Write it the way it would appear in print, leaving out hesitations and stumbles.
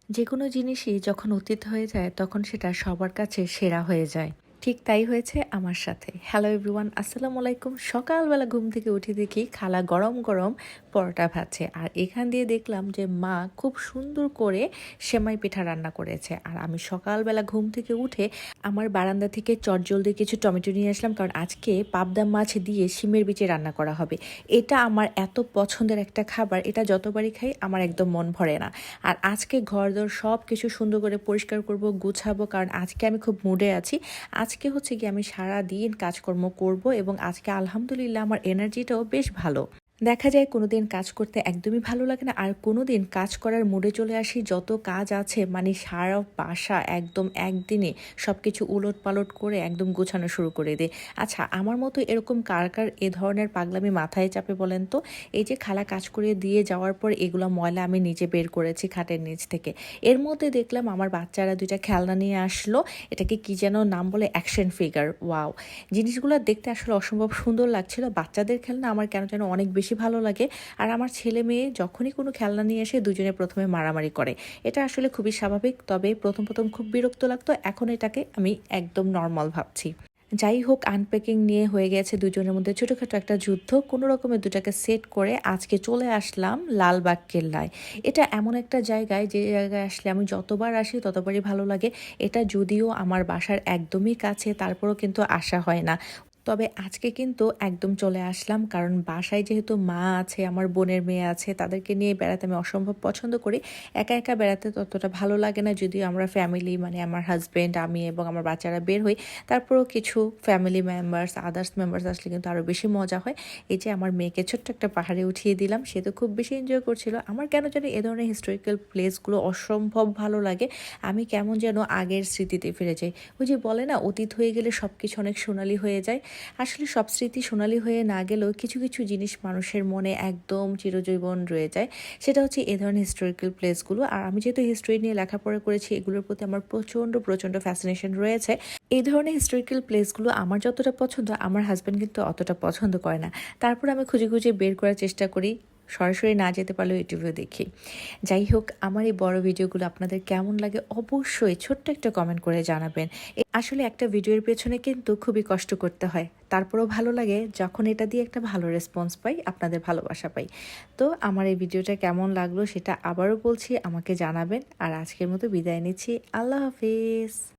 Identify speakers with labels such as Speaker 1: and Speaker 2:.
Speaker 1: যেকোনো জিনিসই যখন অতীত হয়ে যায় তখন সেটা সবার কাছে সেরা হয়ে যায়। ঠিক তাই হয়েছে আমার সাথে। হ্যালো এভরিওয়ান, আসসালামু আলাইকুম। সকালবেলা ঘুম থেকে উঠে দেখি খালা গরম গরম পরোটা ভাজছে, আর এখান দিয়ে দেখলাম যে মা খুব সুন্দর করে সেমাই পিঠা রান্না করেছে। আর আমি সকালবেলা ঘুম থেকে উঠে আমার বারান্দা থেকে চটজলদি কিছু টমেটো নিয়ে আসলাম, কারণ আজকে পাবদা মাছ দিয়ে শিমের বিচি রান্না করা হবে। এটা আমার এত পছন্দের একটা খাবার, এটা যতবারই খাই আমার একদম মন ভরে না। আর আজকে ঘরদোর সব কিছু সুন্দর করে পরিষ্কার করব, গুছাবো, কারণ আজকে আমি খুব মুডে আছি। আজকে হচ্ছে কি আমি সারা দিন কাজকর্ম করব, এবং আজকে আলহামদুলিল্লাহ আমার এনার্জিটাও বেশ ভালো। দেখা যায় কোনোদিন কাজ করতে একদমই ভালো লাগে না, আর কোনোদিন কাজ করার মুডে চলে আসি। যত কাজ আছে মানে সারা বাসা একদম একদিনে সব কিছু উলট পালট করে একদম গোছানো শুরু করে দিই। আচ্ছা, আমার মতো এরকম কার কার এ ধরনের পাগলামি মাথায় চাপে বলেন তো? এই যে খালা কাজ করে দিয়ে যাওয়ার পর এগুলো ময়লা আমি নিজে বের করেছি খাটের নিচ থেকে। এর মধ্যে দেখলাম আমার বাচ্চারা দুইটা খেলনা নিয়ে আসলো। এটাকে কি যেন নাম বলে, অ্যাকশন ফিগার। ওয়াও, জিনিসগুলো দেখতে আসলে অসম্ভব সুন্দর লাগছিল। বাচ্চাদের খেলনা আমার কেন যেন অনেক বেশি ভালো লাগে। আর আমার ছেলে মেয়ে যখনই কোনো খেলনা নিয়ে এসে দুজনে প্রথমে মারামারি করে। এটা আসলে খুবই স্বাভাবিক, তবে প্রথম প্রথম খুব বিরক্ত লাগতো, এখন এটাকে আমি একদম নর্মাল ভাবছি। যাই হোক, আনপ্যাকিং নিয়ে হয়ে গেছে দুজনের মধ্যে ছোটোখাটো একটা যুদ্ধ। কোনো রকমের দুটাকে সেট করে আজকে চলে আসলাম লালবাগ কেল্লায়। এটা এমন একটা জায়গায়, যে জায়গায় আসলে আমি যতবার আসি ততবারই ভালো লাগে। এটা যদিও আমার বাসার একদমই কাছে, তারপরও কিন্তু আসা হয় না। তবে আজকে কিন্তু একদম চলে আসলাম, কারণ বাসায় যেহেতু মা আছে, আমার বোনের মেয়ে আছে, তাদেরকে নিয়ে বেড়াতে আমি অসম্ভব পছন্দ করি। একা একা বেড়াতে ততটা ভালো লাগে না, যদিও আমরা ফ্যামিলি মানে আমার হাজব্যান্ড, আমি এবং আমার বাচ্চারা বের হই। তারপরেও কিছু ফ্যামিলি মেম্বার্স, আদার্স মেম্বার্স আসলে কিন্তু আরও বেশি মজা হয়। এই যে আমার মেয়েকে ছোট্ট একটা পাহাড়ে উঠিয়ে দিলাম, সে তো খুব বেশি এনজয় করছিল। আমার কেন জানি এ ধরনের হিস্টোরিক্যাল প্লেসগুলো অসম্ভব ভালো লাগে। আমি কেমন যেন আগের স্মৃতিতে ফিরে যাই। ওই যে বলে না, অতীত হয়ে গেলে সব কিছু অনেক সোনালি হয়ে যায়। আসলে সব স্মৃতি সোনালি হয়ে না গেলেও কিছু কিছু জিনিস মানুষের মনে একদম চিরজীবন রয়ে যায়। সেটা হচ্ছে এ ধরনের হিস্টোরিক্যাল প্লেসগুলো। আর আমি যেহেতু হিস্ট্রি নিয়ে লেখাপড়া করেছি, এগুলোর প্রতি আমার প্রচণ্ড প্রচণ্ড ফ্যাসিনেশন রয়েছে। এই ধরনের হিস্টোরিক্যাল প্লেসগুলো আমার যতটা পছন্দ, আমার হাজব্যান্ড কিন্তু অতটা পছন্দ করে না। তারপর আমি খুঁজে খুঁজে বের করার চেষ্টা করি, সরাসরি না যেতে পারলেও ইউটিউবেও দেখি। যাই হোক, আমার এই বড় ভিডিওগুলো আপনাদের কেমন লাগে অবশ্যই ছোট্ট একটা কমেন্ট করে জানাবেন। আসলে একটা ভিডিওর পেছনে কিন্তু খুবই কষ্ট করতে হয়, তারপরেও ভালো লাগে যখন এটা দিয়ে একটা ভালো রেসপন্স পাই, আপনাদের ভালোবাসা পাই। তো আমার এই ভিডিওটা কেমন লাগলো সেটা আবারও বলছি, আমাকে জানাবেন। আর আজকের মতো বিদায় নিচ্ছি। আল্লাহ হাফিজ।